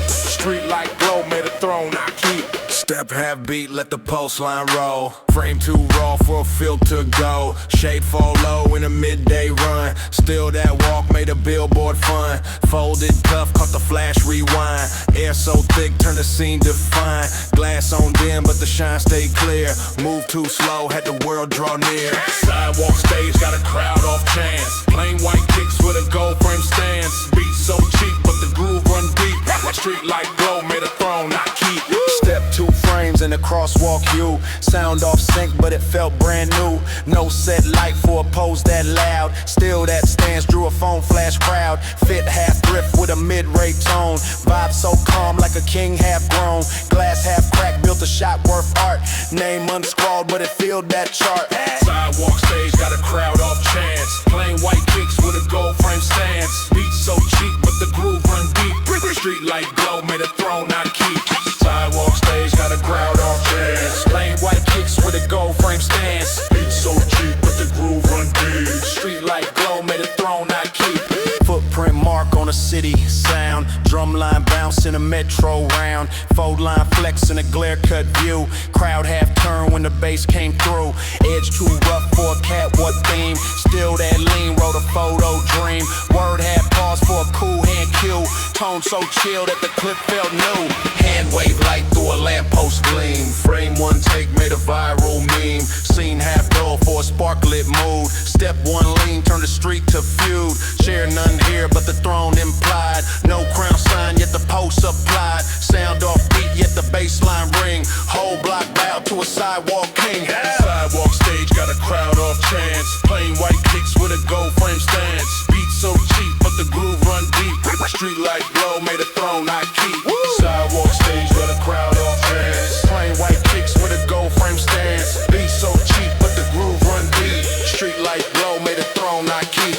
Street light glow made a throne I keep. Step half beat, let the pulse line roll. Frame too raw for a filter go. Shade fall low in a midday run. Still that walk made a billboard fun. Folded cuff, caught the flash rewind. Air so thick, turn the scene define. Glass on dim, but the shine stay clear. Move too slow, had the world draw near. Sidewalk stage got a crowd off chance. Plain white kicks with a gold frame stance. Beat so cheap, but the groove run deep. Street light glow made a throne I keep. Step 2 frames in the crosswalk you. Sound off sync, but it felt brand new. No set light for a pose that loud. Still that stance drew a phone flash crowd. Fit half thrift with a mid-rate tone. Vibe so calm like a king half grown. Glass half cracked, built a shot worth art. Name unscrawled, but it filled that chart. Sidewalk stage got a crowd off chance. Plain white kicks with a gold frame stance. Beat so cheap, but the groove run deep. Street light glow made a throne I keep. Sidewalk stage got a crowd off chance. Plain white kicks with a gold frame stance. Beat so cheap, but the groove run deep. Street light glow made a throne I keep. Footprint mark on a city sound. Drumline bounce in a metro round. Fold line flex in a glare cut view. Crowd half turn when the bass came through. Edge too rough for a catwalk theme. Still that lean, wrote a photo dream. Word half pause for a cool hand cue. Tone so chill that the clip felt new. Hand wave light through a lamppost gleam. Frame one take made a viral meme. Scene half dull for a sparklit mood. Step 1 lean, turn the street to feud. Share none here but the throne implied. No crown sign yet the post applied. Sound off beat yet the baseline ring. Whole block bow to a sidewalk king. Sidewalk stage got a crowd off chance. Plain white kicks with a gold frame stance. Beat so cheap but the groove run deep. Street light glow made a throne I keep. Sidewalk stage got a crowd off chance. Plain white kicks with a gold frame stance. Beat so cheap but the groove run deep. Street light glow made a throne I keep.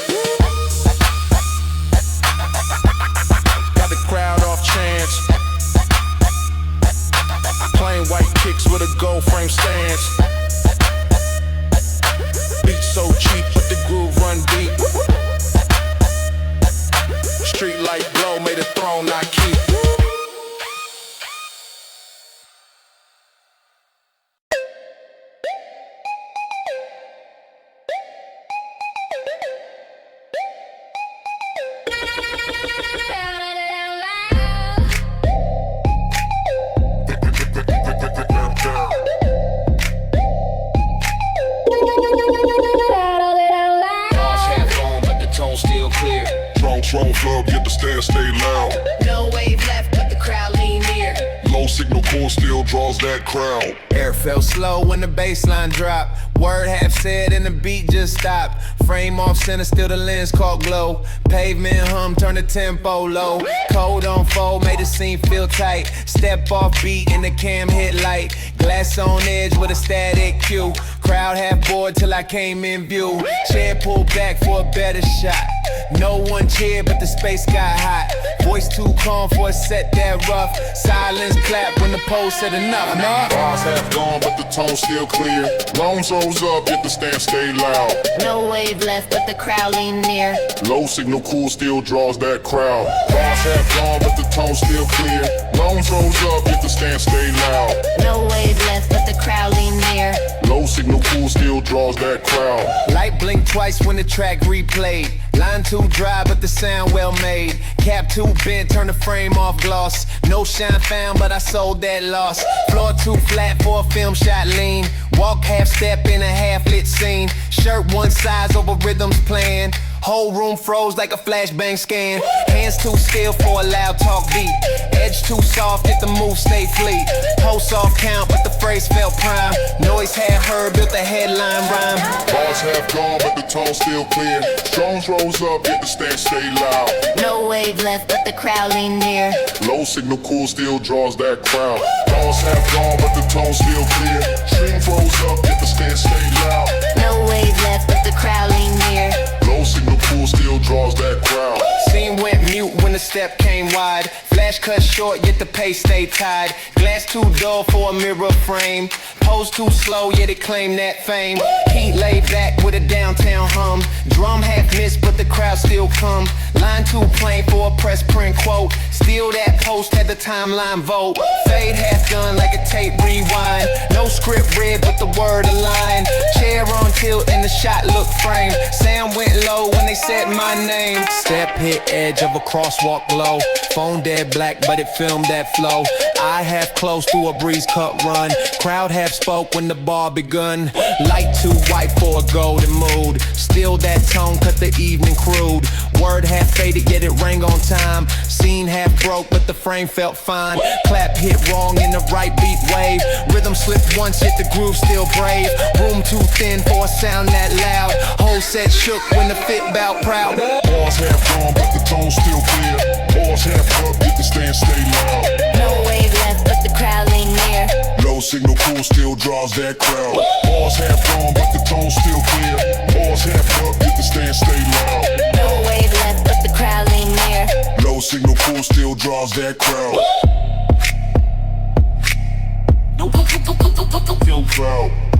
Got the crowd off chance. Plain white kicks with a gold frame stance. Beat so cheap but the groove run deep. Street light glow made a throne I keep. Throne club, get the stand, stay loud. No wave left, but the crowd lean near. Low signal core still draws that crowd. Air felt slow when the bassline dropped. Word half said and the beat just stopped. Frame off center, still the lens caught glow. Pavement hum, turn the tempo low. Cold on fold, made the scene feel tight. Step off beat in the cam hit light. Glass on edge with a static cue. Crowd half bored till I came in view. Chair pulled back for a better shot. No one cheered, but the space got hot. Voice too calm for a set that rough. Silence clap when the pole said enough. Bars half gone, but the tone still clear. Loans rose up, yet the stand stay loud. No wave left, but the crowd lean near. Low signal cool still draws that crowd. Bars half gone, but the tone still clear. Loans rose up, yet the stand stay loud. No wave left, but the crowd lean near. Low signal cool still draws that crowd. Light blinked twice when the track replayed. Line too dry, but the sound well made. Cap too bent, turn the frame off gloss. No shine found, but I sold that loss. Floor too flat for a film shot lean. Walk half step in a half lit scene. Shirt one size over rhythms playing. Whole room froze like a flashbang scan. Hands too still for a loud talk beat. Edge too soft, yet the move stay fleet. Post off count, but the phrase felt prime. Noise had heard, built a headline rhyme. Bars half gone, but the tone still clear. Stones rose up, yet the stand stay loud. No wave left, but the crowd lean near. Low signal cool still draws that crowd. Bars half gone, but the tone still clear. Stream froze up, yet the stand stay loud. No wave left, but the crowd lean near. Low signal cool still draws that crowd. Scene went mute when the step came wide. Flash cut short, yet the pace stayed tied. Glass too dull for a mirror frame. Pose too slow, yet it claimed that fame. Heat laid back with a downtown hum. Drum half missed, but the crowd still come. Line too plain for a press print quote. Still that post had the timeline vote. Fade half done like a tape rewind. No script read, but the word aligned. Chair on tilt and the shot looked framed. Sound went low when they said my name. Step hit edge of a crosswalk glow. Phone dead black, but it filmed that flow. Eye half close through a breeze cut run. Crowd half spoke when the bar begun. Light too white for a golden mood. Still that tone cut the evening crude. Word half faded, yet it rang on time. Scene half broke, but the frame felt fine. Clap hit wrong in the right beat wave. Rhythm slipped once, yet the groove still brave. Room too thin for a sound that loud. Whole set shook when the fit bout proud. Bars half gone, but the tone still clear. Bars half up, yet the stand stay loud. No wave left, but the crowd lean near. Low signal cool still draws that crowd. Bars half gone, but the tone still clear. Bars half up, yet the stand stay loud. No wave left, but the crowd lean near. Low signal cool still draws that crowd. Feel proud.